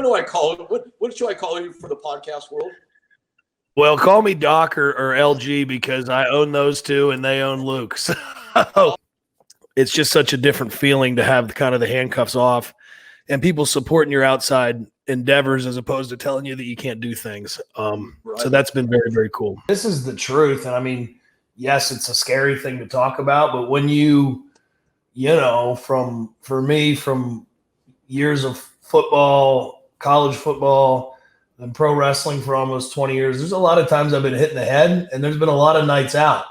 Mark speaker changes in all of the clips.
Speaker 1: what do I call it? What should I call you for the podcast world?
Speaker 2: Well, call me Doc or LG because I own those two and they own Luke. So it's just such a different feeling to have kind of the handcuffs off and people supporting your outside endeavors as opposed to telling you that you can't do things. So that's been very, very cool. This is the truth. And I mean, yes, it's a scary thing to talk about, but when you know, for me, from years of football, college football, and pro wrestling for almost 20 years, there's a lot of times I've been hit in the head, and there's been a lot of nights out.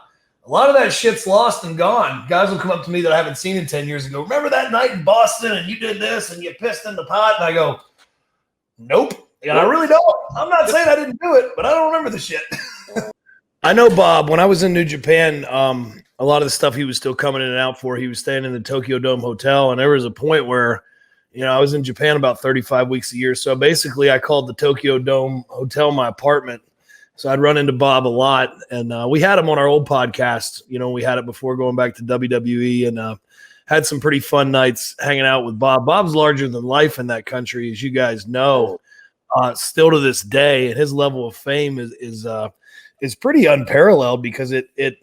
Speaker 2: A lot of that shit's lost and gone. Guys will come up to me that I haven't seen in 10 years and go, remember that night in Boston and you did this and you pissed in the pot? And I go, nope. And I really don't. I'm not saying I didn't do it, but I don't remember the shit. I know Bob, when I was in New Japan, a lot of the stuff he was still coming in and out for, he was staying in the Tokyo Dome Hotel, and there was a point where, you know, I was in Japan about 35 weeks a year. So basically I called the Tokyo Dome Hotel my apartment. So I'd run into Bob a lot. And we had him on our old podcast. You know, we had it before going back to WWE and had some pretty fun nights hanging out with Bob. Bob's larger than life in that country, as you guys know, still to this day. And his level of fame is pretty unparalleled because it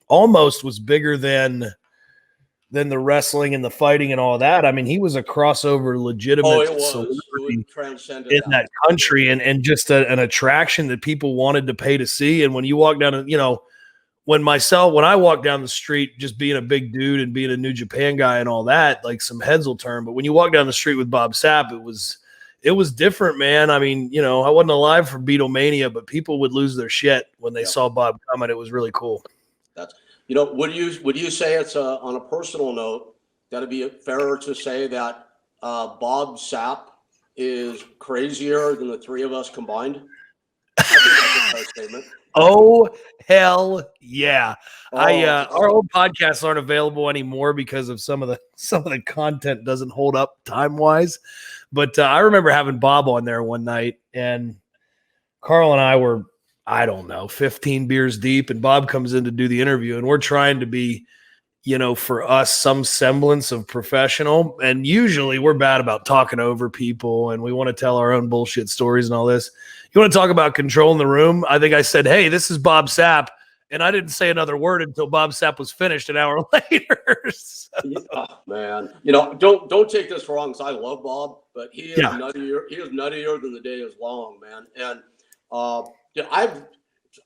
Speaker 2: almost was bigger than the wrestling and the fighting and all that. I mean, he was a crossover legitimate celebrity in that country and just an attraction that people wanted to pay to see. And when you walk down, you know, when I walk down the street, just being a big dude and being a New Japan guy and all that, like some heads will turn. But when you walk down the street with Bob Sapp, it was different, man. I mean, you know, I wasn't alive for Beatlemania, but people would lose their shit when they saw Bob coming. It was really cool.
Speaker 1: You know, would you say it's on a personal note, that'd be fairer to say that Bob Sapp is crazier than the three of us combined? I think that's a fair statement.
Speaker 2: Oh, hell yeah. Our old podcasts aren't available anymore because of some of the content doesn't hold up time-wise. But I remember having Bob on there one night, and Carl and I were, I don't know, 15 beers deep, and Bob comes in to do the interview, and we're trying to be, you know, for us, some semblance of professional. And usually we're bad about talking over people, and we want to tell our own bullshit stories and all this. You want to talk about controlling the room? I think I said, hey, this is Bob Sapp. And I didn't say another word until Bob Sapp was finished an hour later. So.
Speaker 1: Oh, man. You know, don't take this wrong, because I love Bob, but he is nuttier. He is nuttier than the day is long, man. And yeah,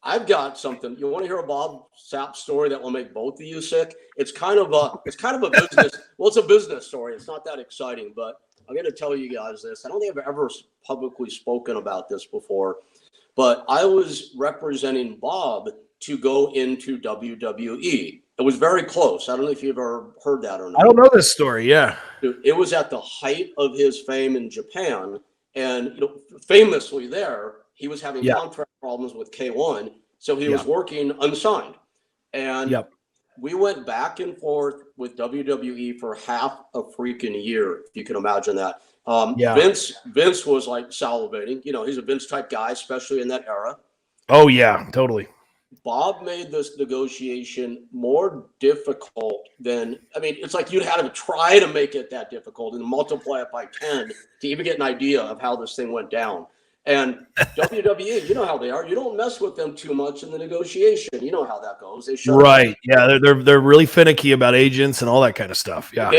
Speaker 1: I've got something. You want to hear a Bob Sapp story that will make both of you sick? It's kind of a business. Well, it's a business story. It's not that exciting, but I'm going to tell you guys this. I don't think I've ever publicly spoken about this before, but I was representing Bob to go into WWE. It was very close. I don't know if you've ever heard that or not.
Speaker 2: I don't know this story. Yeah.
Speaker 1: Dude, it was at the height of his fame in Japan. And, you know, famously there, he was having contract problems with K1. So he was working unsigned. And we went back and forth with WWE for half a freaking year, if you can imagine that. Vince was like salivating. You know, he's a Vince type guy, especially in that era.
Speaker 2: Oh, yeah, totally.
Speaker 1: Bob made this negotiation more difficult than, I mean, it's like you'd have to try to make it that difficult and multiply it by 10 to even get an idea of how this thing went down. And WWE, you know how they are. You don't mess with them too much in the negotiation. You know how that goes. They
Speaker 2: Yeah, they're really finicky about agents and all that kind of stuff. Yeah.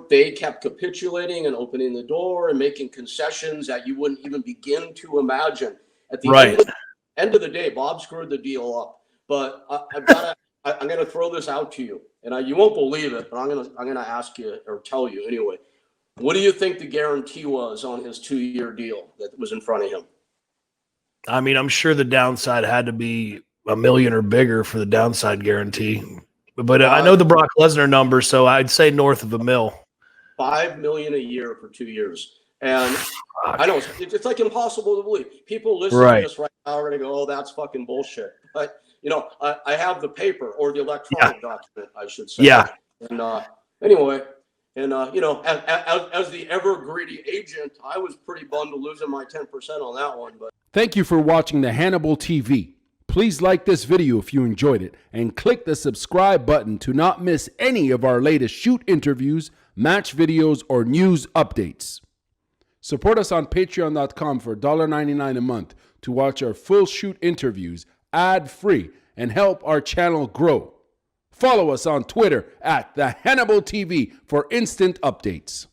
Speaker 1: They kept
Speaker 2: capitulating
Speaker 1: and opening the door and making concessions that you wouldn't even begin to imagine. At the end of the day, Bob screwed the deal up. But I'm going to throw this out to you, and you won't believe it, but I'm going to ask you or tell you anyway. What do you think the guarantee was on his 2-year deal that was in front of him?
Speaker 2: I mean, I'm sure the downside had to be $1 million or bigger for the downside guarantee. But I know the Brock Lesnar number, so I'd say north of $1 million.
Speaker 1: $5 million a year for 2 years. And I know it's like impossible to believe. People listening to this right now are going to go, oh, that's fucking bullshit. But, you know, I have the paper or the electronic document, I should say.
Speaker 2: Yeah.
Speaker 1: And anyway, and, you know, as the ever greedy agent, I was pretty bummed to losing my 10% on that one. But
Speaker 3: thank you for watching the Hannibal TV. Please like this video if you enjoyed it and click the subscribe button to not miss any of our latest shoot interviews, match videos, or news updates. Support us on patreon.com for $1.99 a month to watch our full shoot interviews ad-free and help our channel grow. Follow us on Twitter at the Hannibal TV for instant updates.